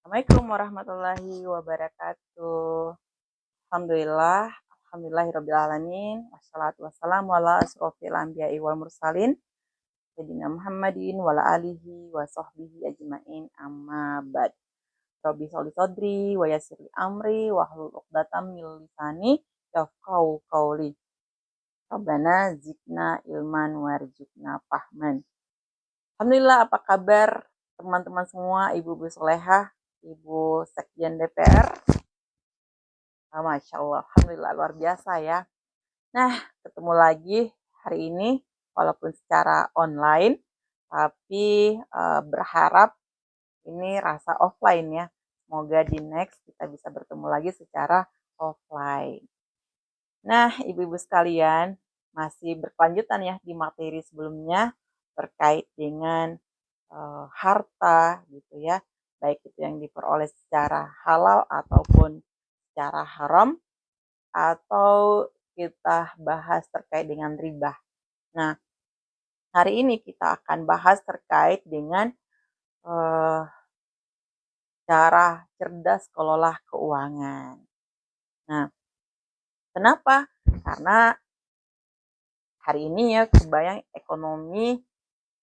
Assalamualaikum warahmatullahi wabarakatuh. Alhamdulillah, alhamdulillahirabbil alamin. Wassalatu wassalamu ala asrofil anbiya'i wal mursalin sayyidina Muhammadin wa ala alihi wa sahbihi ajmain amma ba'd. Rabbi sholli sadri wa yassir li amri wa hlul 'uqdatam min lisani yafqahu qawli. Rabbana zidna ilman warzuqna fahman. Alhamdulillah, apa kabar teman-teman semua, ibu-ibu solehah, ibu sekjen DPR? Masya Allah, Alhamdulillah luar biasa ya. Nah, ketemu lagi hari ini walaupun secara online, tapi berharap ini rasa offline ya. Semoga di next kita bisa bertemu lagi secara offline. Nah, ibu-ibu sekalian, masih berkelanjutan ya di materi sebelumnya terkait dengan harta gitu ya, baik itu yang diperoleh secara halal ataupun secara haram, atau kita bahas terkait dengan riba. Nah, hari ini kita akan bahas terkait dengan eh, cara cerdas kelola keuangan. Nah, kenapa? Karena hari ini ya kebayang ekonomi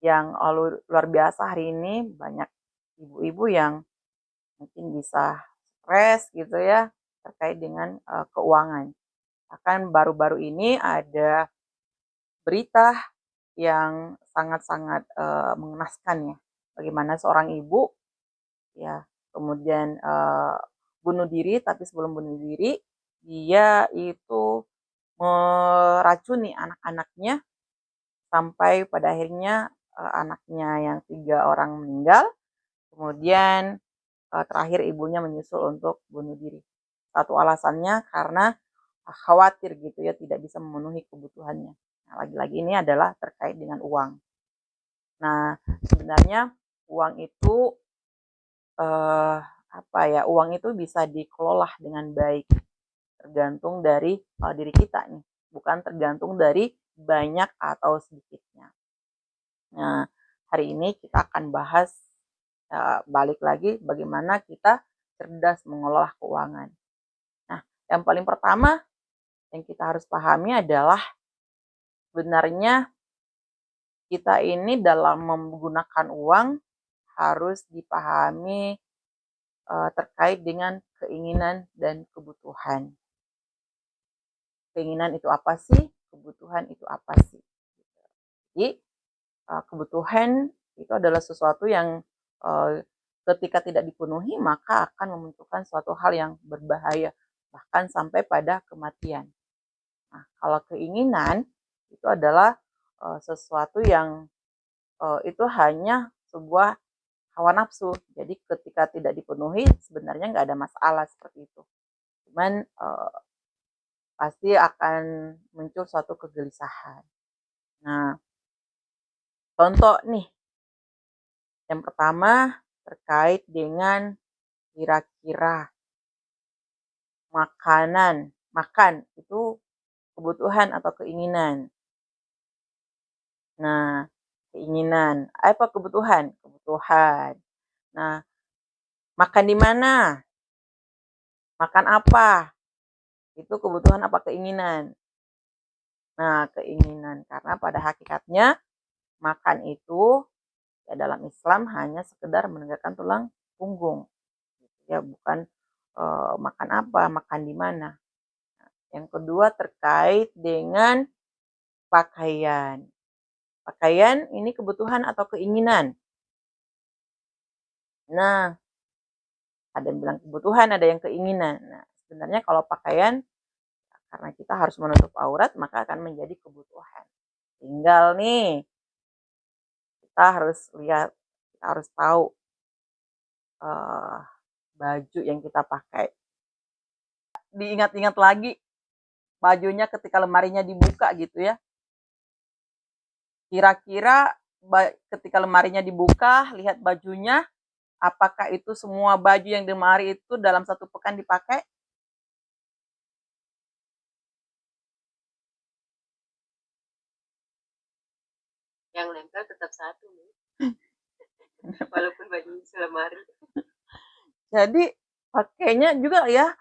yang luar biasa hari ini, banyak ibu-ibu yang mungkin bisa stres gitu ya terkait dengan keuangan. Bahkan baru-baru ini ada berita yang sangat-sangat mengenaskan ya, bagaimana seorang ibu ya kemudian bunuh diri, tapi sebelum bunuh diri dia itu meracuni anak-anaknya sampai pada akhirnya anaknya yang 3 orang meninggal, kemudian terakhir ibunya menyusul untuk bunuh diri. Satu alasannya karena khawatir gitu ya tidak bisa memenuhi kebutuhannya. Nah, lagi-lagi ini adalah terkait dengan uang. Nah, sebenarnya uang itu uang itu bisa dikelola dengan baik, tergantung dari diri kita nih, bukan tergantung dari banyak atau sedikitnya. Nah, hari ini kita akan bahas balik lagi bagaimana kita cerdas mengelola keuangan. Nah, yang paling pertama yang kita harus pahami adalah sebenarnya kita ini dalam menggunakan uang harus dipahami terkait dengan keinginan dan kebutuhan. Keinginan itu apa sih? Kebutuhan itu apa sih? Jadi kebutuhan itu adalah sesuatu yang ketika tidak dipenuhi maka akan memunculkan suatu hal yang berbahaya, bahkan sampai pada kematian. Nah, kalau keinginan itu adalah sesuatu yang itu hanya sebuah hawa nafsu. Jadi ketika tidak dipenuhi sebenarnya nggak ada masalah seperti itu. Cuman pasti akan muncul suatu kegelisahan. Nah, contoh nih, yang pertama terkait dengan kira-kira makan itu kebutuhan atau keinginan. Nah, keinginan, apa kebutuhan? Kebutuhan. Nah, makan di mana? Makan apa? Itu kebutuhan apa keinginan? Nah, keinginan. Karena pada hakikatnya makan itu ya dalam Islam hanya sekedar menegakkan tulang punggung. Ya, bukan makan apa, makan di mana. Yang kedua terkait dengan pakaian. Pakaian ini kebutuhan atau keinginan. Nah, ada yang bilang kebutuhan, ada yang keinginan. Nah, sebenarnya kalau pakaian karena kita harus menutup aurat maka akan menjadi kebutuhan. Tinggal nih kita harus lihat, kita harus tahu baju yang kita pakai. Diingat-ingat lagi bajunya ketika lemarinya dibuka gitu ya. Kira-kira ketika lemarinya dibuka, lihat bajunya, apakah itu semua baju yang di lemari itu dalam 1 pekan dipakai? Yang nempel tetap satu nih. Walaupun baju selemari. Jadi pakainya juga ya,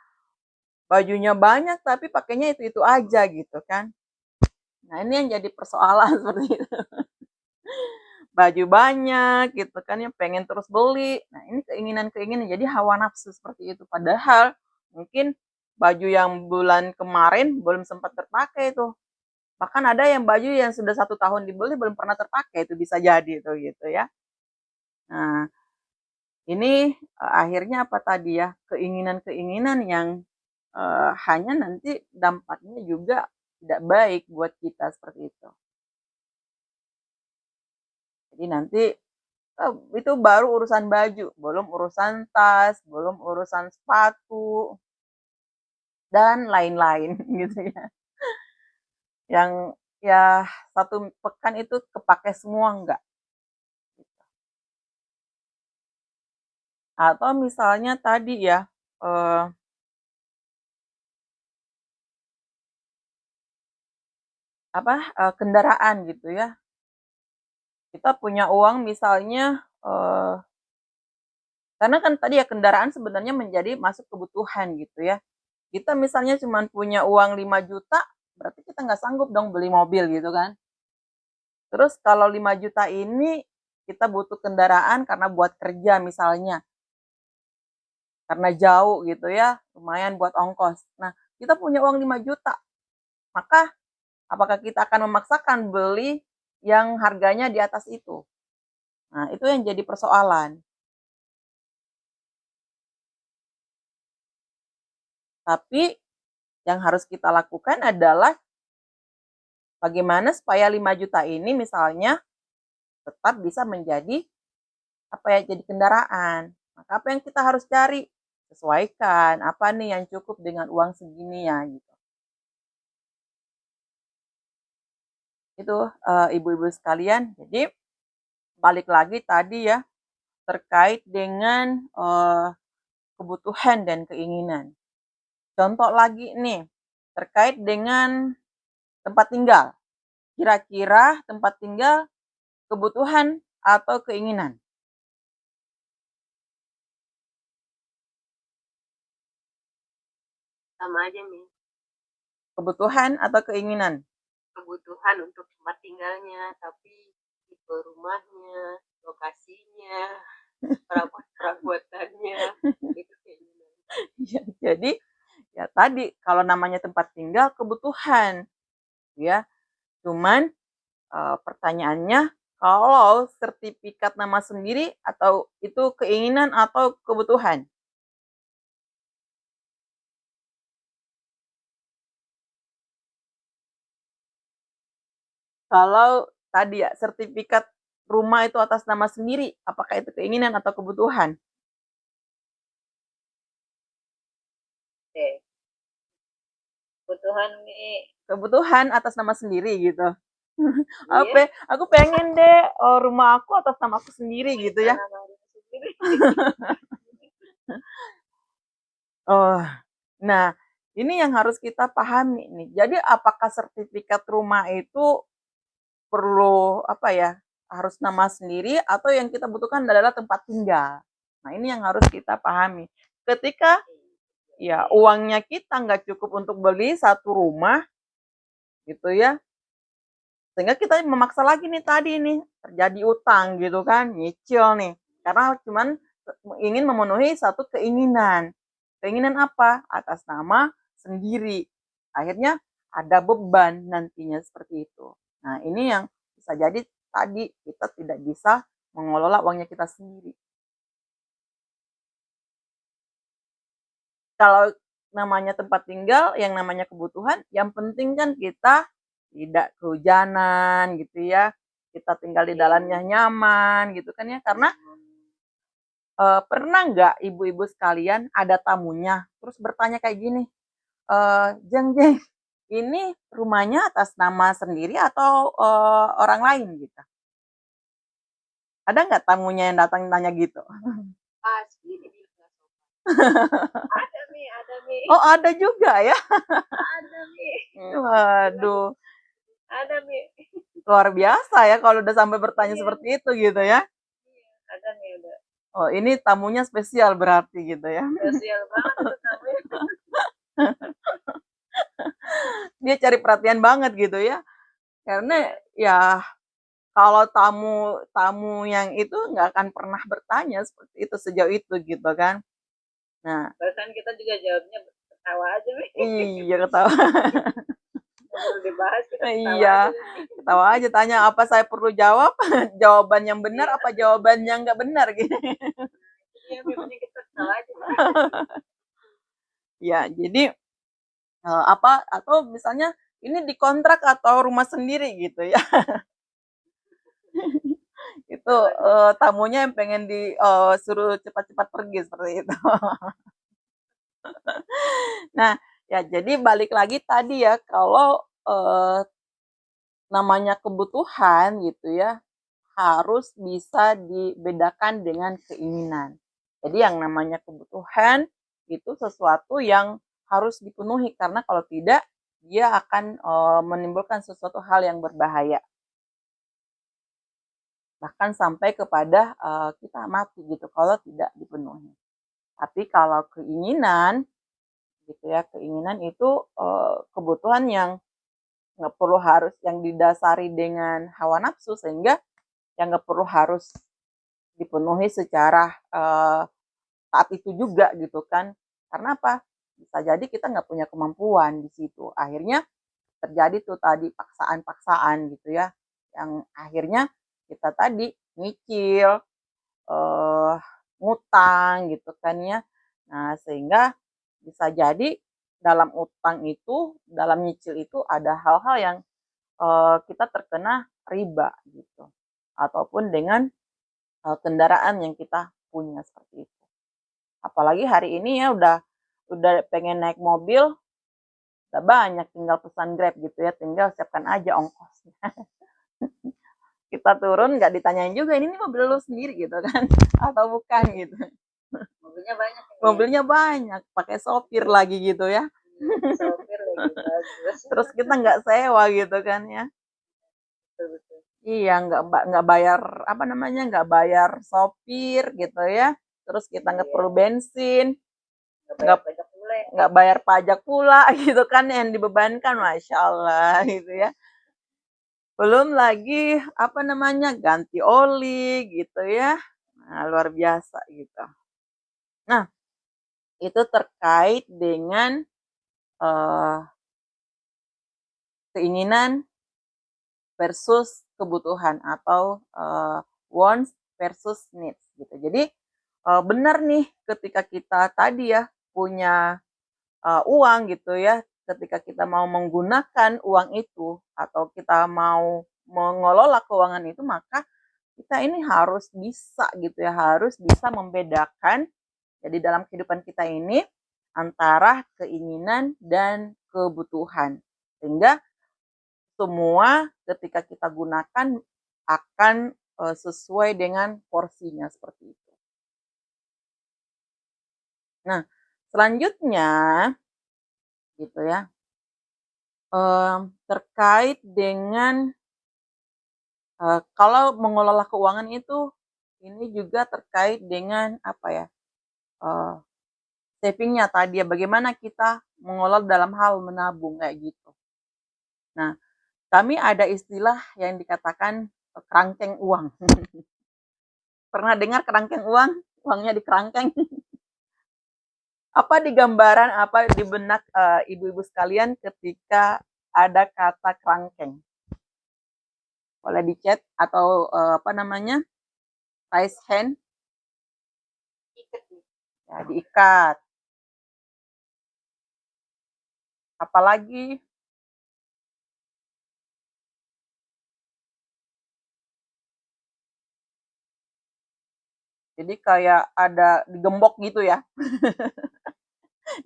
bajunya banyak tapi pakainya itu-itu aja gitu kan. Nah ini yang jadi persoalan seperti itu. Baju banyak gitu kan ya, pengen terus beli. Nah ini keinginan-keinginan, jadi hawa nafsu seperti itu. Padahal mungkin baju yang bulan kemarin belum sempat terpakai tuh. Bahkan ada yang baju yang sudah 1 tahun dibeli belum pernah terpakai, itu bisa jadi tuh gitu ya. Nah ini akhirnya apa tadi ya, keinginan-keinginan yang hanya nanti dampaknya juga tidak baik buat kita seperti itu. Jadi nanti itu baru urusan baju, belum urusan tas, belum urusan sepatu dan lain-lain gitu ya. Yang ya 1 pekan itu kepake semua enggak. Atau misalnya tadi ya, eh, kendaraan gitu ya. Kita punya uang misalnya, karena kan tadi ya kendaraan sebenarnya menjadi masuk kebutuhan gitu ya. Kita misalnya cuma punya uang 5 juta, berarti kita nggak sanggup dong beli mobil gitu kan. Terus kalau 5 juta ini kita butuh kendaraan karena buat kerja misalnya, karena jauh gitu ya, lumayan buat ongkos. Nah, kita punya uang 5 juta, maka apakah kita akan memaksakan beli yang harganya di atas itu? Nah, itu yang jadi persoalan. Tapi yang harus kita lakukan adalah bagaimana supaya 5 juta ini misalnya tetap bisa menjadi jadi kendaraan. Maka apa yang kita harus cari? Sesuaikan apa nih yang cukup dengan uang segini ya gitu. Itu ibu-ibu sekalian. Jadi balik lagi tadi ya terkait dengan kebutuhan dan keinginan. Contoh lagi nih terkait dengan tempat tinggal. Kira-kira tempat tinggal kebutuhan atau keinginan? Sama aja nih. Kebutuhan atau keinginan? Kebutuhan untuk tempat tinggalnya, tapi tipe rumahnya, lokasinya, perabotannya, itu keinginan. Ya, jadi ya tadi kalau namanya tempat tinggal kebutuhan ya. Cuman pertanyaannya kalau sertifikat nama sendiri atau itu keinginan atau kebutuhan? Kalau tadi ya sertifikat rumah itu atas nama sendiri, apakah itu keinginan atau kebutuhan? Oke. Kebutuhan nih. Kebutuhan atas nama sendiri gitu. Iya. Aku pengen deh rumah aku atas nama aku sendiri gitu ya. Oh, nah ini yang harus kita pahami nih. Jadi apakah sertifikat rumah itu perlu harus nama sendiri atau yang kita butuhkan adalah tempat tinggal. Nah ini yang harus kita pahami. Ketika ya uangnya kita nggak cukup untuk beli satu rumah gitu ya, sehingga kita memaksa lagi nih tadi nih terjadi utang gitu kan, nyicil nih karena cuman ingin memenuhi satu keinginan. Keinginan apa? Atas nama sendiri. Akhirnya ada beban nantinya seperti itu. Nah ini yang bisa jadi tadi kita tidak bisa mengelola uangnya kita sendiri. Kalau namanya tempat tinggal, yang namanya kebutuhan, yang penting kan kita tidak kehujanan gitu ya. Kita tinggal di dalamnya nyaman gitu kan ya. Karena pernah nggak ibu-ibu sekalian ada tamunya terus bertanya kayak gini, Jeng Jeng, ini rumahnya atas nama sendiri atau orang lain gitu? Ada nggak tamunya yang datang tanya gitu? Pas, gini dia nggak sopan. Ada nih, ada nih. Oh ada juga ya? Ada nih. Waduh, Ada nih. luar biasa ya kalau udah sampai bertanya Iya, seperti itu gitu ya. ada nih, ada. Oh, ini tamunya spesial berarti gitu ya. Spesial banget itu tamunya. Dia cari perhatian banget gitu ya. Karena Iya, ya kalau tamu yang itu nggak akan pernah bertanya seperti itu sejauh itu gitu kan. Nah, bahkan kita juga jawabnya ketawa aja nih. iya ketawa. Nggak perlu dibahas, kita ketawa Iya, aja nih. ketawa aja tanya apa saya perlu jawab, jawaban yang benar Iya, apa jawaban yang nggak benar gitu. iya, memangnya kita ketawa aja. Ya, jadi apa atau misalnya ini dikontrak atau rumah sendiri gitu ya. Itu Ketawa aja. tamunya yang pengen suruh cepat-cepat pergi seperti itu. Nah, ya jadi balik lagi tadi ya kalau namanya kebutuhan gitu ya harus bisa dibedakan dengan keinginan. Jadi yang namanya kebutuhan itu sesuatu yang harus dipenuhi karena kalau tidak dia akan menimbulkan sesuatu hal yang berbahaya bahkan sampai kepada kita mati gitu kalau tidak dipenuhi. Tapi kalau keinginan gitu ya keinginan itu kebutuhan yang nggak perlu harus yang didasari dengan hawa nafsu sehingga yang nggak perlu harus dipenuhi secara saat itu juga gitu kan. Karena apa? Bisa jadi kita nggak punya kemampuan di situ. Akhirnya terjadi tuh tadi paksaan-paksaan gitu ya. Yang akhirnya kita tadi nyicil, eh, ngutang gitu kan ya. Nah, sehingga bisa jadi dalam utang itu, dalam nyicil itu ada hal-hal yang kita terkena riba gitu. Ataupun dengan kendaraan yang kita punya seperti itu. Apalagi hari ini ya udah pengen naik mobil, udah banyak tinggal pesan Grab gitu ya, tinggal siapkan aja ongkosnya. Kita turun nggak ditanyain juga ini mobil lu sendiri gitu kan atau bukan gitu. Mobilnya banyak ini ya. Mobilnya banyak, pakai sopir lagi gitu ya. Pakai sopir lagi, bagus. Terus kita nggak sewa gitu kan ya. Betul, betul. Iya, nggak bayar apa namanya, nggak bayar sopir gitu ya. Terus kita nggak Iya, perlu bensin, nggak nggak bayar pajak pula ya. nggak bayar pajak pula gitu kan yang dibebankan, masya Allah gitu ya. Belum lagi apa namanya ganti oli gitu ya. Nah, luar biasa gitu. Nah, itu terkait dengan eh, keinginan versus kebutuhan atau wants versus needs gitu. Jadi benar nih ketika kita tadi ya punya uang gitu ya, ketika kita mau menggunakan uang itu atau kita mau mengelola keuangan itu maka kita ini harus bisa gitu ya, harus bisa membedakan jadi dalam kehidupan kita ini antara keinginan dan kebutuhan. Sehingga semua ketika kita gunakan akan sesuai dengan porsinya seperti itu. Nah, selanjutnya gitu ya, terkait dengan kalau mengelola keuangan itu ini juga terkait dengan apa ya, eee, saving tadi ya, bagaimana kita mengelola dalam hal menabung kayak gitu. Nah, kami ada istilah yang dikatakan kerangkeng uang. Pernah dengar kerangkeng uang? Uangnya di kerangkeng. Apa di gambaran, apa di benak ibu-ibu sekalian ketika ada kata kerangkeng? Boleh di chat atau apa namanya raise hand, Ikat nih. ya diikat. Apalagi jadi kayak ada digembok gitu ya,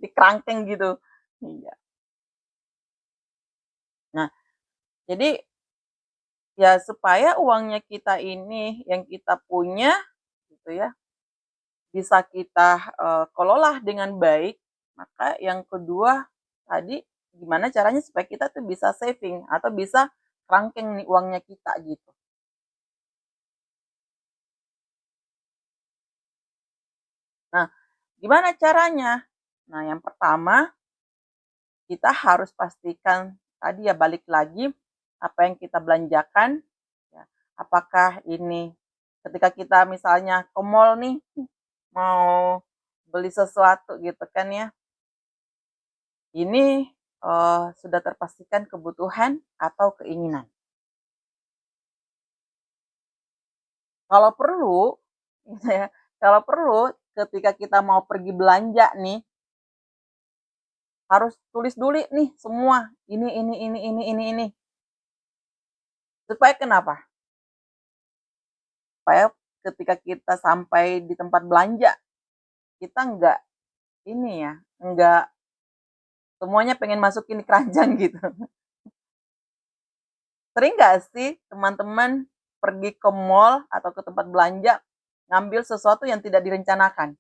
di kerangkeng gitu. Iya. Nah, jadi ya supaya uangnya kita ini yang kita punya gitu ya bisa kita kelola dengan baik, maka yang kedua tadi gimana caranya supaya kita tuh bisa saving atau bisa kerangkeng nih uangnya kita gitu. Gimana caranya? Nah, yang pertama kita harus pastikan tadi ya balik lagi apa yang kita belanjakan, ya, apakah ini ketika kita misalnya ke mall nih mau beli sesuatu gitu kan ya, ini sudah terpastikan kebutuhan atau keinginan. Kalau perlu, gitu ya, kalau perlu ketika kita mau pergi belanja nih, harus tulis dulu nih semua, ini. Supaya kenapa? Supaya ketika kita sampai di tempat belanja, kita nggak ini ya, nggak semuanya pengen masukin di keranjang gitu. Sering nggak sih teman-teman pergi ke mall atau ke tempat belanja, ngambil sesuatu yang tidak direncanakan?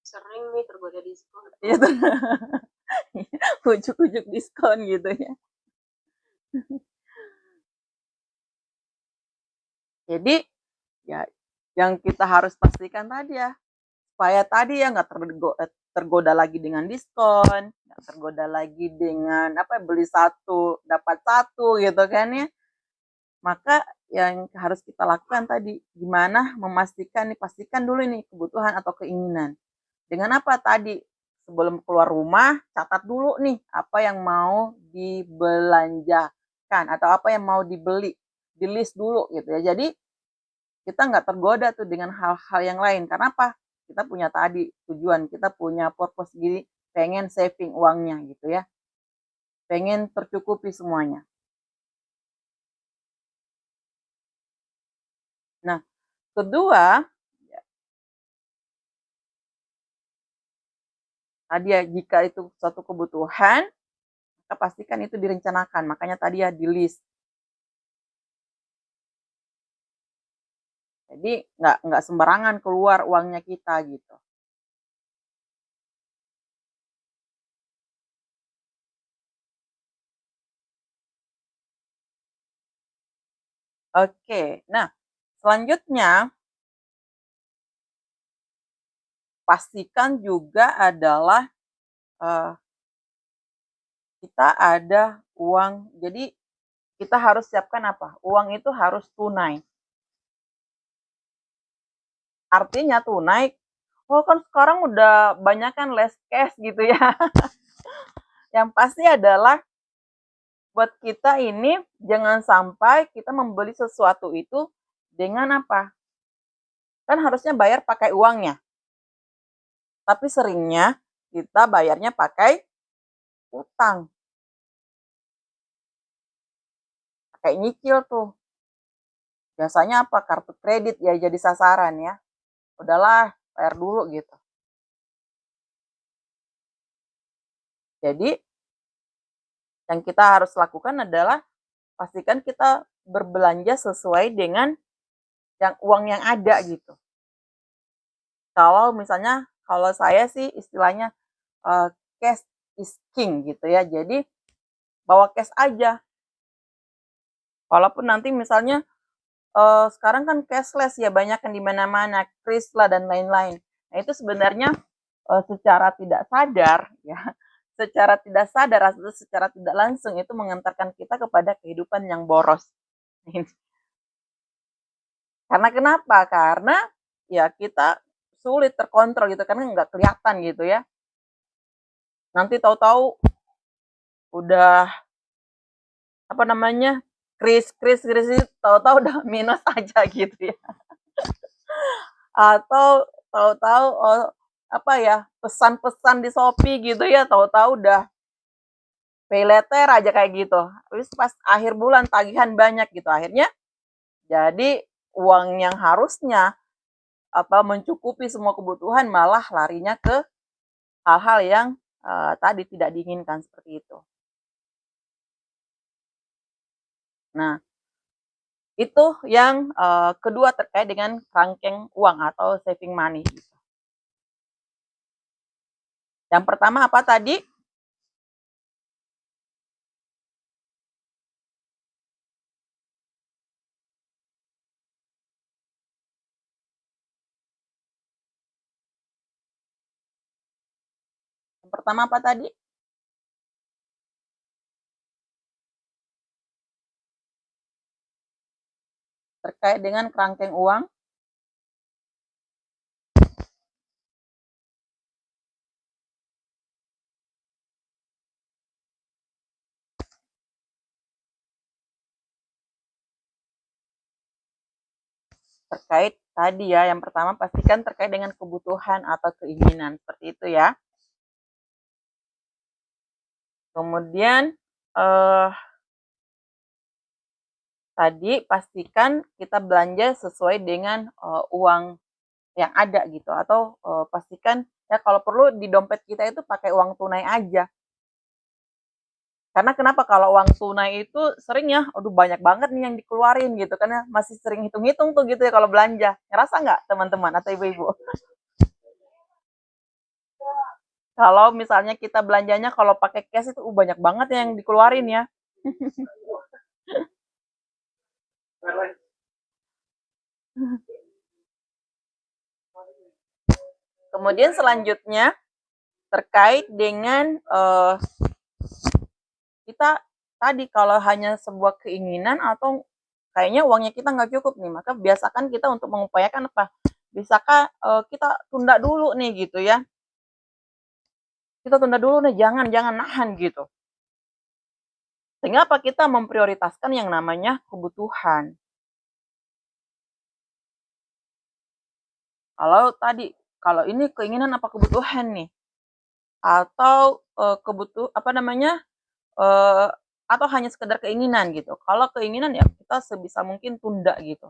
Sering nih tergoda diskon. Itu ujuk-ujuk diskon gitu ya. Jadi ya yang kita harus pastikan tadi ya, supaya tadi ya nggak tergoda lagi dengan diskon, nggak tergoda lagi dengan apa beli satu dapat satu gitu kan ya. Maka yang harus kita lakukan tadi gimana memastikan nih, pastikan dulu nih kebutuhan atau keinginan. Dengan apa tadi? Sebelum keluar rumah, catat dulu nih apa yang mau dibelanjakan atau apa yang mau dibeli, di list dulu gitu ya. Jadi kita nggak tergoda tuh dengan hal-hal yang lain. Karena apa? Kita punya tadi tujuan, kita punya purpose gini, pengen saving uangnya gitu ya. Pengen tercukupi semuanya. Nah, kedua, tadi ya jika itu suatu kebutuhan, maka pastikan itu direncanakan. Makanya tadi ya di list. Jadi nggak sembarangan keluar uangnya kita gitu. Oke, nah selanjutnya pastikan juga adalah uh, kita ada uang. Jadi kita harus siapkan apa? Uang itu harus tunai. Artinya tunai, oh kan sekarang udah banyak kan less cash gitu ya. Yang pasti adalah buat kita ini jangan sampai kita membeli sesuatu itu dengan apa? Kan harusnya bayar pakai uangnya. Tapi seringnya kita bayarnya pakai utang. Pakai nyicil tuh. Biasanya apa? Kartu kredit ya jadi sasaran ya. Udahlah, bayar dulu gitu. Jadi yang kita harus lakukan adalah pastikan kita berbelanja sesuai dengan yang uang yang ada gitu. Kalau misalnya kalau saya sih istilahnya cash is king gitu ya. Jadi bawa cash aja. Walaupun nanti misalnya sekarang kan cashless ya banyak yang di mana-mana, kris lah dan lain-lain. Nah itu sebenarnya secara tidak sadar ya, secara tidak sadar atau secara tidak langsung itu mengantarkan kita kepada kehidupan yang boros. Karena kenapa? Karena ya kita sulit terkontrol gitu karena nggak kelihatan gitu ya. Nanti tahu-tahu udah apa namanya kris tahu-tahu udah minus aja gitu ya. Atau tahu-tahu apa ya pesan-pesan di Shopee gitu ya tahu-tahu udah pay letter aja kayak gitu. Terus pas akhir bulan tagihan banyak gitu. Akhirnya jadi uang yang harusnya apa mencukupi semua kebutuhan malah larinya ke hal-hal yang tadi tidak diinginkan seperti itu. Nah, itu yang kedua terkait dengan kerangkeng uang atau saving money. Yang pertama apa tadi? Yang pertama apa tadi? Terkait dengan kerangkeng uang. Terkait tadi ya, yang pertama pastikan terkait dengan kebutuhan atau keinginan, seperti itu ya. Kemudian tadi pastikan kita belanja sesuai dengan uang yang ada gitu, atau pastikan ya kalau perlu di dompet kita itu pakai uang tunai aja. Karena kenapa, kalau uang tunai itu sering ya, aduh banyak banget nih yang dikeluarin gitu, karena masih sering hitung-hitung tuh gitu ya kalau belanja. Ngerasa nggak teman-teman atau ibu-ibu? Kalau misalnya kita belanjanya kalau pakai cash itu banyak banget yang dikeluarin ya. Kemudian selanjutnya terkait dengan kita tadi kalau hanya sebuah keinginan atau kayaknya uangnya kita nggak cukup nih, maka biasakan kita untuk mengupayakan apa? Bisakah kita tunda dulu nih gitu ya? Kita tunda dulu nih, jangan nahan gitu. Sehingga apa? Kita memprioritaskan yang namanya kebutuhan. Kalau tadi, kalau ini keinginan apa kebutuhan nih? Atau apa namanya? eh, atau hanya sekedar keinginan gitu. Kalau keinginan ya kita sebisa mungkin tunda gitu.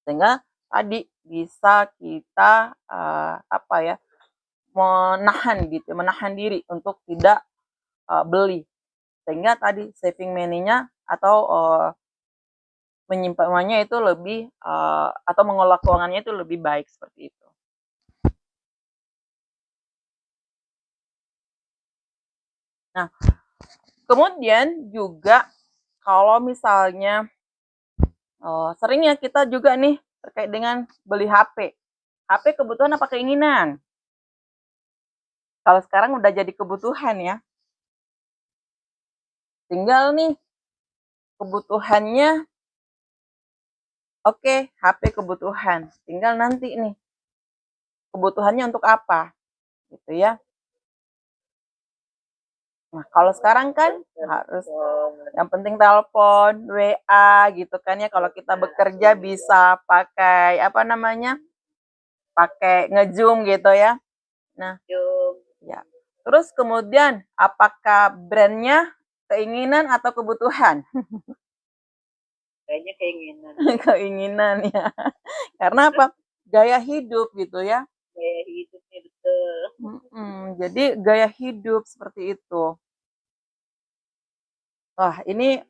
Sehingga tadi bisa kita apa ya? Menahan gitu, menahan diri untuk tidak beli. Sehingga tadi saving money-nya atau menyimpannya itu lebih atau mengelola keuangannya itu lebih baik seperti itu. Nah, kemudian juga kalau misalnya seringnya kita juga nih terkait dengan beli HP. HP kebutuhan apa keinginan? Kalau sekarang udah jadi kebutuhan ya. Tinggal nih kebutuhannya, oke, HP kebutuhan. Tinggal nanti nih kebutuhannya untuk apa gitu ya. Nah, kalau sekarang kan harus yang penting telepon, WA gitu kan ya. Kalau kita bekerja bisa pakai apa namanya? Pakai nge-zoom gitu ya. Nah, ya. Terus kemudian apakah brandnya keinginan atau kebutuhan? Kayaknya keinginan. Keinginan ya. Karena apa? Gaya hidup gitu ya. Gaya hidupnya betul. Jadi gaya hidup seperti itu. Wah, ini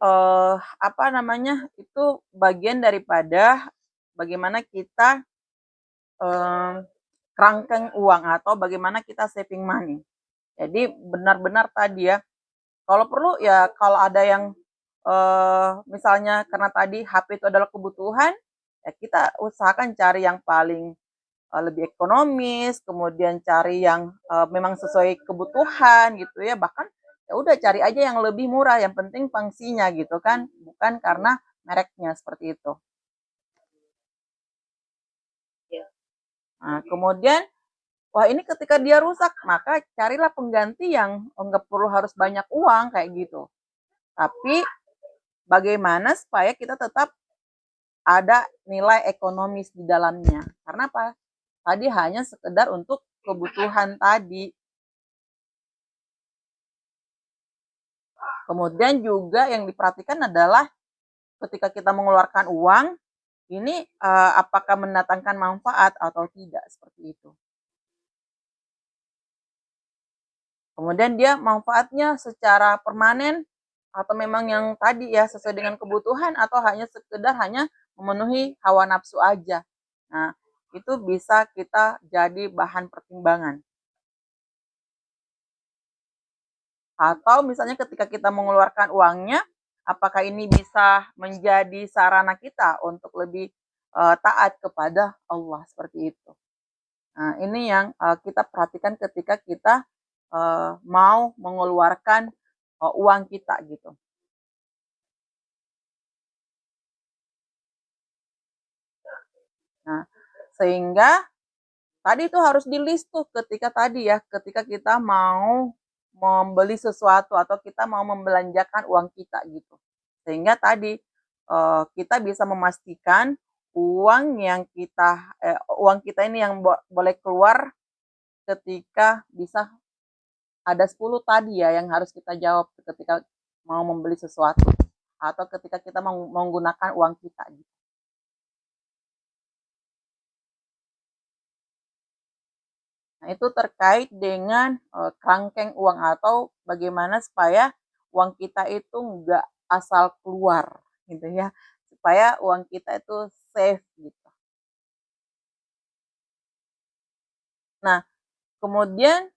apa namanya? Itu bagian daripada bagaimana kita kerangkeng uang atau bagaimana kita saving money. Jadi benar-benar tadi ya, kalau perlu ya kalau ada yang misalnya karena tadi HP itu adalah kebutuhan, ya kita usahakan cari yang paling lebih ekonomis, kemudian cari yang memang sesuai kebutuhan gitu ya, bahkan ya udah cari aja yang lebih murah, yang penting fungsinya gitu kan, bukan karena mereknya seperti itu. Ya. Nah, kemudian wah ini ketika dia rusak, maka carilah pengganti yang nggak perlu harus banyak uang kayak gitu. Tapi bagaimana supaya kita tetap ada nilai ekonomis di dalamnya. Karena apa? Tadi hanya sekedar untuk kebutuhan tadi. Kemudian juga yang diperhatikan adalah ketika kita mengeluarkan uang, ini apakah mendatangkan manfaat atau tidak, seperti itu. Kemudian dia manfaatnya secara permanen atau memang yang tadi ya sesuai dengan kebutuhan atau hanya sekedar hanya memenuhi hawa nafsu aja. Nah, itu bisa kita jadi bahan pertimbangan. Atau misalnya ketika kita mengeluarkan uangnya, apakah ini bisa menjadi sarana kita untuk lebih taat kepada Allah seperti itu. Nah, ini yang kita perhatikan ketika kita mau mengeluarkan uang kita gitu. Nah, sehingga tadi itu harus di-list tuh ketika kita mau membeli sesuatu atau kita mau membelanjakan uang kita gitu. Sehingga tadi kita bisa memastikan uang kita ini yang boleh keluar ketika bisa ada 10 tadi ya yang harus kita jawab ketika mau membeli sesuatu atau ketika kita menggunakan uang kita gitu. Nah, itu terkait dengan kerangkeng uang atau bagaimana supaya uang kita itu nggak asal keluar gitu ya, supaya uang kita itu safe gitu. Nah, kemudian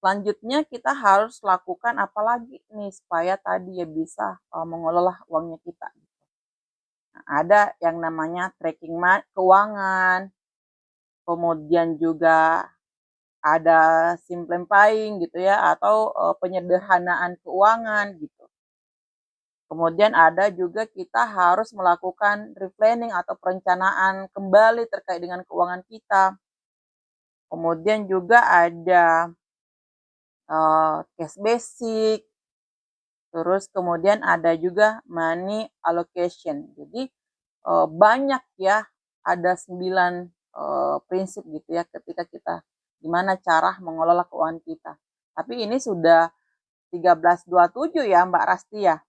selanjutnya kita harus lakukan apa lagi nih supaya tadi ya bisa mengelola uangnya kita. Nah, ada yang namanya tracking keuangan, kemudian juga ada simplifying gitu ya atau penyederhanaan keuangan gitu. Kemudian ada juga kita harus melakukan replanning atau perencanaan kembali terkait dengan keuangan kita. Kemudian juga ada cash basic, terus kemudian ada juga money allocation. Jadi banyak ya, ada 9 prinsip gitu ya ketika kita gimana cara mengelola keuangan kita. Tapi ini sudah 1327 ya Mbak Rasti ya.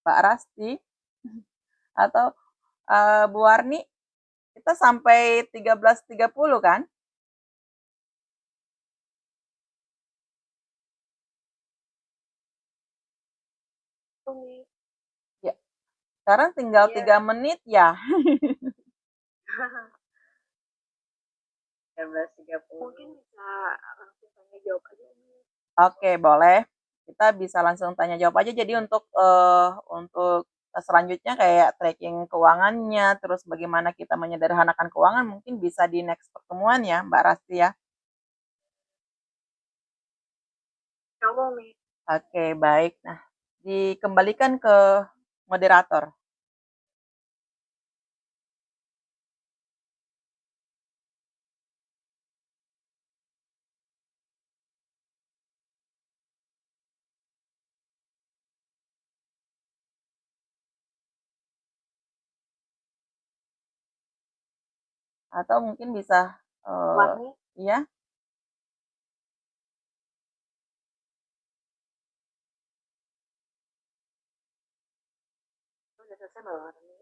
Mbak Rasti atau Bu Warni, kita sampai 13.30 kan? Ya, sekarang tinggal 3 menit ya. 13.30. Mungkin bisa langsung tanya jawab aja. Oke, boleh. Kita bisa langsung tanya jawab aja. Jadi untuk selanjutnya kayak tracking keuangannya, terus bagaimana kita menyederhanakan keuangan mungkin bisa di next pertemuan ya, Mbak Rasti ya. Kamu nih. Oke, baik. Nah, dikembalikan ke moderator. Atau mungkin bisa Warni. iya. Udah selesai Mbak Warni.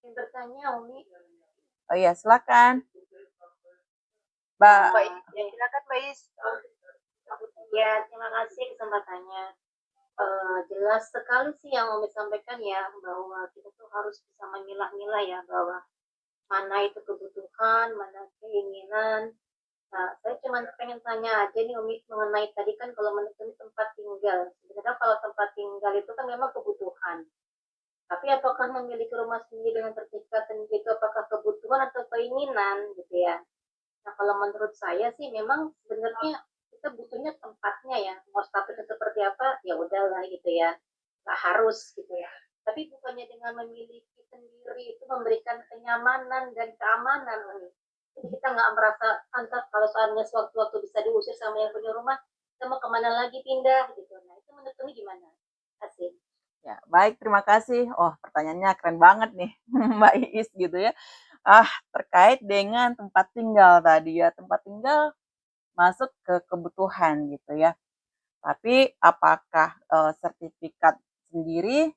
Yang bertanya Umi. Oh iya, silakan. Mbak. Ya, silakan Mbak Is. Ya, terima kasih kesempatannya. Jelas sekali sih yang Umi sampaikan ya, bahwa kita tuh harus bisa memilah-milah ya, bahwa mana itu kebutuhan, mana keinginan. Nah, saya cuma pengen tanya aja nih Umi mengenai tadi kan kalau menentukan tempat tinggal. Sebenarnya kalau tempat tinggal itu kan memang kebutuhan. Tapi apakah memiliki rumah sendiri dengan sertifikat sendiri itu apakah kebutuhan atau keinginan gitu ya? Nah kalau menurut saya sih memang sebenarnya kita butuhnya tempatnya ya. Mau statusnya seperti apa ya udahlah gitu ya. Nggak harus gitu ya. Tapi bukannya dengan memiliki sendiri itu memberikan kenyamanan dan keamanan nih. Jadi kita nggak merasa antar kalau soalnya sewaktu-waktu bisa diusir sama yang punya rumah, kita mau kemana lagi pindah gitu. Nah itu menurut ini gimana? Asik. Ya, baik, terima kasih. Oh, pertanyaannya keren banget nih, Mbak Iis gitu ya. Terkait dengan tempat tinggal tadi ya, tempat tinggal masuk ke kebutuhan gitu ya. Tapi apakah sertifikat sendiri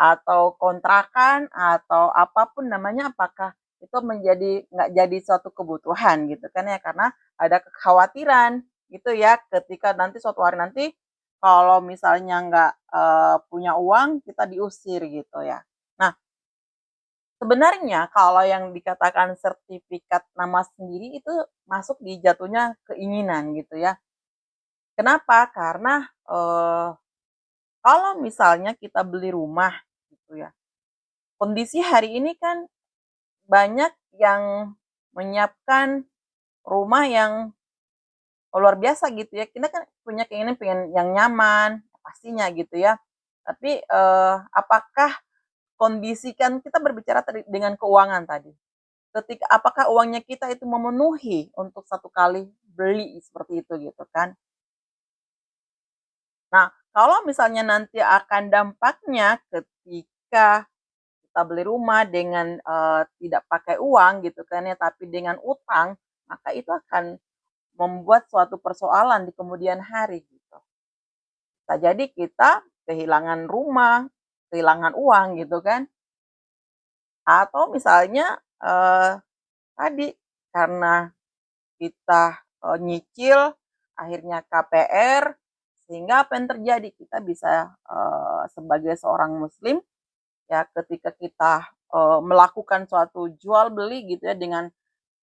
atau kontrakan atau apapun namanya, apakah itu nggak jadi suatu kebutuhan gitu kan ya, karena ada kekhawatiran gitu ya ketika nanti suatu hari nanti kalau misalnya nggak punya uang kita diusir gitu ya. Nah, sebenarnya kalau yang dikatakan sertifikat nama sendiri itu masuk di jatuhnya keinginan gitu ya. Kenapa? Karena kalau misalnya kita beli rumah gitu ya. Kondisi hari ini kan banyak yang menyiapkan rumah yang luar biasa gitu ya. Kita kan punya keinginan pengen yang nyaman, pastinya gitu ya. Tapi apakah kondisi kan kita berbicara tadi dengan keuangan tadi. Ketika apakah uangnya kita itu memenuhi untuk satu kali beli seperti itu gitu kan. Nah, kalau misalnya nanti akan dampaknya ketika kita beli rumah dengan tidak pakai uang gitu kan ya, tapi dengan utang, maka itu akan membuat suatu persoalan di kemudian hari gitu. Bisa jadi kita kehilangan rumah, kehilangan uang gitu kan, atau misalnya tadi karena kita nyicil akhirnya KPR, sehingga apa yang terjadi kita bisa sebagai seorang muslim ya ketika kita melakukan suatu jual beli gitu ya dengan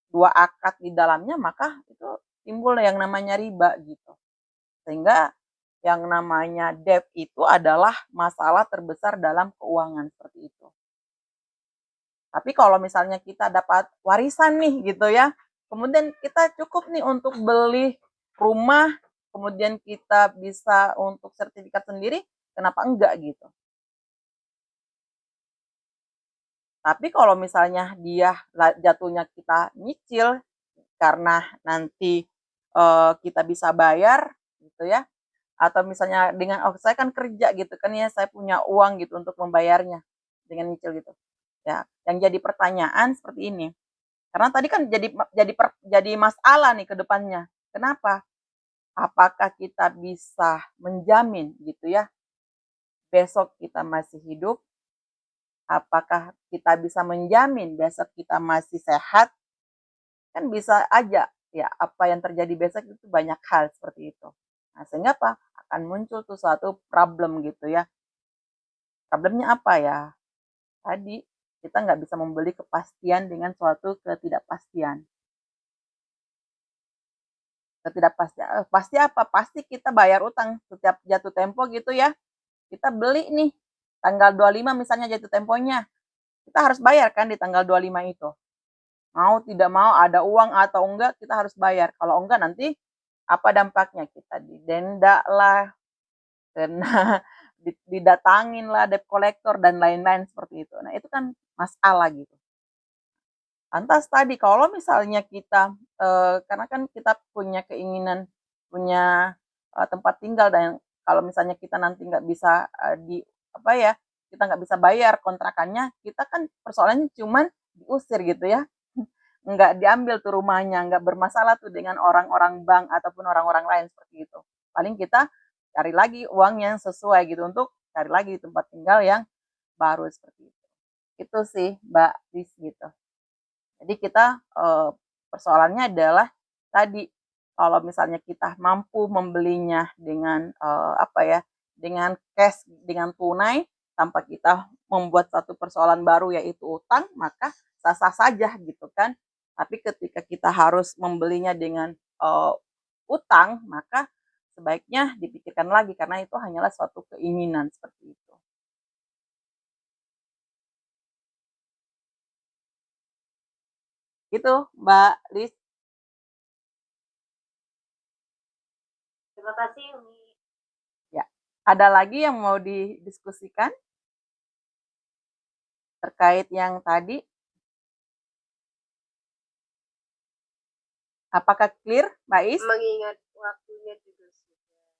dua akad di dalamnya, maka itu timbul yang namanya riba gitu. Sehingga yang namanya debt itu adalah masalah terbesar dalam keuangan seperti itu. Tapi kalau misalnya kita dapat warisan nih gitu ya, kemudian kita cukup nih untuk beli rumah, kemudian kita bisa untuk sertifikat sendiri, kenapa enggak gitu. Tapi kalau misalnya dia jatuhnya kita nyicil karena nanti kita bisa bayar gitu ya, atau misalnya dengan oh saya kan kerja gitu kan ya, saya punya uang gitu untuk membayarnya dengan nyicil gitu. Ya, yang jadi pertanyaan seperti ini. Karena tadi kan jadi masalah nih ke depannya. Kenapa? Apakah kita bisa menjamin gitu ya, besok kita masih hidup? Apakah kita bisa menjamin besok kita masih sehat? Kan bisa aja ya apa yang terjadi besok itu banyak hal seperti itu. Nah, sehingga apa? Akan muncul tuh suatu problem gitu ya. Problemnya apa ya? Tadi kita nggak bisa membeli kepastian dengan suatu ketidakpastian. Ketidakpastian, pasti apa? Pasti kita bayar utang setiap jatuh tempo gitu ya. Kita beli nih tanggal 25 misalnya jatuh temponya. Kita harus bayar kan di tanggal 25 itu. Mau tidak mau ada uang atau enggak kita harus bayar. Kalau enggak nanti apa dampaknya? Kita didenda lah, kena didatangin lah debt collector dan lain-lain seperti itu. Nah, itu kan masalah gitu. Lantas tadi kalau misalnya kita karena kan kita punya keinginan punya tempat tinggal dan kalau misalnya kita nanti nggak bisa di apa ya kita nggak bisa bayar kontrakannya, kita kan persoalannya cuman diusir gitu ya, nggak diambil tuh rumahnya, nggak bermasalah tuh dengan orang-orang bank ataupun orang-orang lain seperti itu. Paling kita cari lagi uang yang sesuai gitu untuk cari lagi tempat tinggal yang baru seperti itu. Itu sih Mbak Ris gitu. Jadi kita persoalannya adalah tadi kalau misalnya kita mampu membelinya dengan apa ya, dengan cash, dengan tunai tanpa kita membuat satu persoalan baru yaitu utang, maka sah-sah saja gitu kan. Tapi ketika kita harus membelinya dengan utang, maka sebaiknya dipikirkan lagi karena itu hanyalah suatu keinginan seperti itu. Gitu, Mbak Lis. Terima kasih Umi. Ya. Ada lagi yang mau didiskusikan terkait yang tadi? Apakah clear, Mbak Is? Mengingat waktunya juga sudah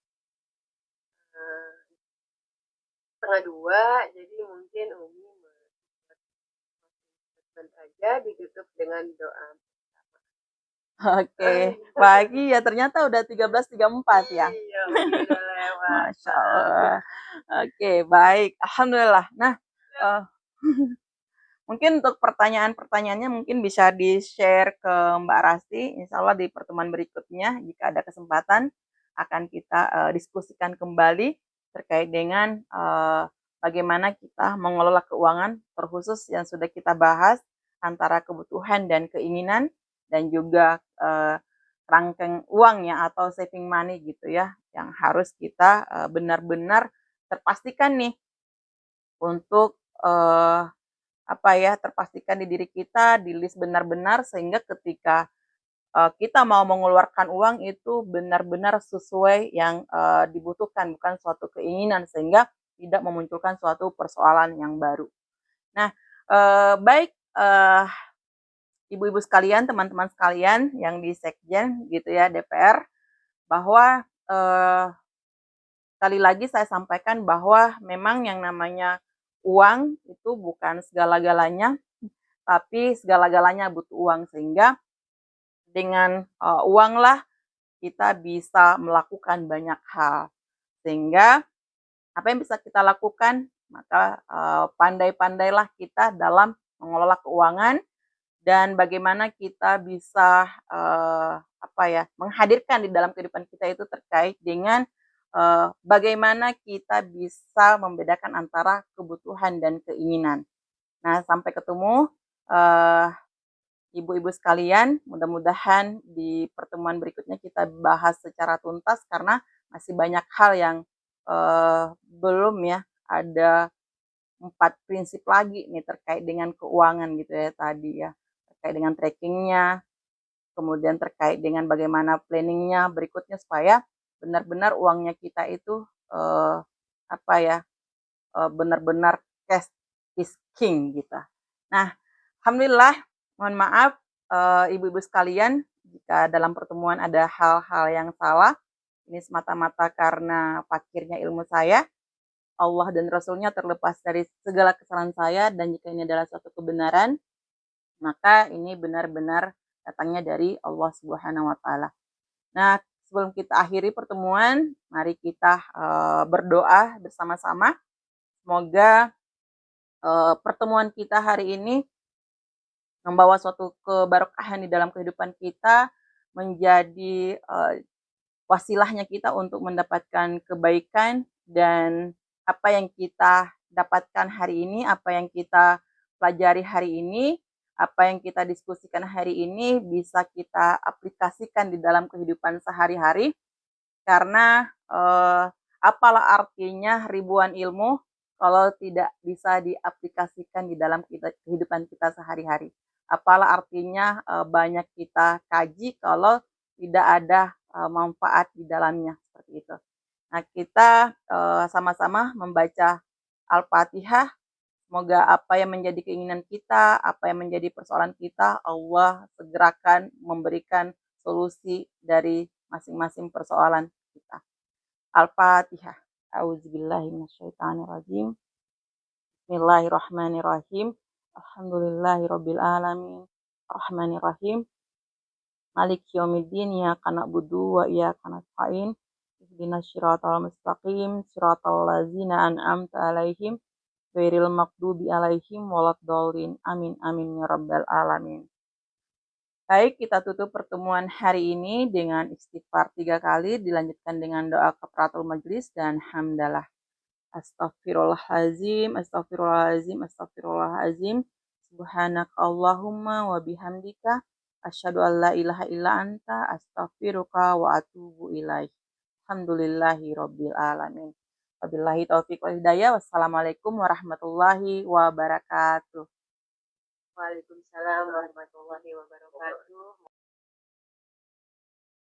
setengah dua, jadi mungkin Umi statement aja ditutup dengan doa. Oke, pagi ya ternyata udah 13.34 ya. Iya, udah lewat. Masya Allah. Oke, baik. Alhamdulillah. Nah, mungkin untuk pertanyaan-pertanyaannya mungkin bisa di-share ke Mbak Rasti. Insya Allah di pertemuan berikutnya, jika ada kesempatan, akan kita diskusikan kembali terkait dengan bagaimana kita mengelola keuangan, terkhusus yang sudah kita bahas antara kebutuhan dan keinginan, dan juga rangkeng uang ya atau saving money gitu ya, yang harus kita benar-benar terpastikan nih untuk eh, terpastikan di diri kita, di list benar-benar sehingga ketika kita mau mengeluarkan uang itu benar-benar sesuai yang dibutuhkan, bukan suatu keinginan sehingga tidak memunculkan suatu persoalan yang baru. Nah, baik ibu-ibu sekalian, teman-teman sekalian yang di Sekjen gitu ya DPR, bahwa sekali lagi saya sampaikan bahwa memang yang namanya uang itu bukan segala-galanya, tapi segala-galanya butuh uang sehingga dengan uanglah kita bisa melakukan banyak hal. Sehingga apa yang bisa kita lakukan? Maka pandai-pandailah kita dalam mengelola keuangan dan bagaimana kita bisa menghadirkan di dalam kehidupan kita itu terkait dengan bagaimana kita bisa membedakan antara kebutuhan dan keinginan. Nah, sampai ketemu ibu-ibu sekalian, mudah-mudahan di pertemuan berikutnya kita bahas secara tuntas karena masih banyak hal yang belum ya, ada 4 prinsip lagi nih terkait dengan keuangan gitu ya tadi ya, terkait dengan trackingnya, kemudian terkait dengan bagaimana planningnya berikutnya supaya benar-benar uangnya kita itu benar-benar cash is king gitu. Nah, alhamdulillah, mohon maaf ibu-ibu sekalian jika dalam pertemuan ada hal-hal yang salah. Ini semata-mata karena fakirnya ilmu saya. Allah dan Rasulnya terlepas dari segala kesalahan saya dan jika ini adalah suatu kebenaran, maka ini benar-benar datangnya dari Allah Subhanahu wa taala. Nah, sebelum kita akhiri pertemuan, mari kita berdoa bersama-sama. Semoga pertemuan kita hari ini membawa suatu keberkahan di dalam kehidupan kita, menjadi wasilahnya kita untuk mendapatkan kebaikan dan apa yang kita dapatkan hari ini, apa yang kita pelajari hari ini, apa yang kita diskusikan hari ini bisa kita aplikasikan di dalam kehidupan sehari-hari karena apalah artinya ribuan ilmu kalau tidak bisa diaplikasikan di dalam kehidupan kita sehari-hari. Apalah artinya banyak kita kaji kalau tidak ada manfaat di dalamnya seperti itu. Nah, kita sama-sama membaca Al-Fatihah. Semoga apa yang menjadi keinginan kita, apa yang menjadi persoalan kita, Allah segerakan memberikan solusi dari masing-masing persoalan kita. Al-Fatihah. A'udzubillahi minasyaitonirrajim. Bismillahirrahmanirrahim. Alhamdulillahirabbil alamin. Arrahmanirrahim. Maliki yaumiddin. Iyyaka na'budu wa iyyaka nasta'in. Ihdinas siratal mustaqim. Siratal ladzina an'amta 'alaihim ghairil maghdubi 'alaihim waladdallin. Amin amin ya rabbal alamin. Baik, kita tutup pertemuan hari ini dengan istighfar 3 kali, dilanjutkan dengan doa kafaratul majelis dan hamdalah. Astaghfirullahalazim, astaghfirullahalazim, astaghfirullahalazim. Subhanaka Allahumma wa bihamdika asyhadu an la ilaha illa anta astaghfiruka wa atubu ilaik. Alhamdulillahi rabbil alamin. Wabillahi taufiq wal hidayah. Wassalamualaikum warahmatullahi wabarakatuh. Waalaikumsalam warahmatullahi wabarakatuh.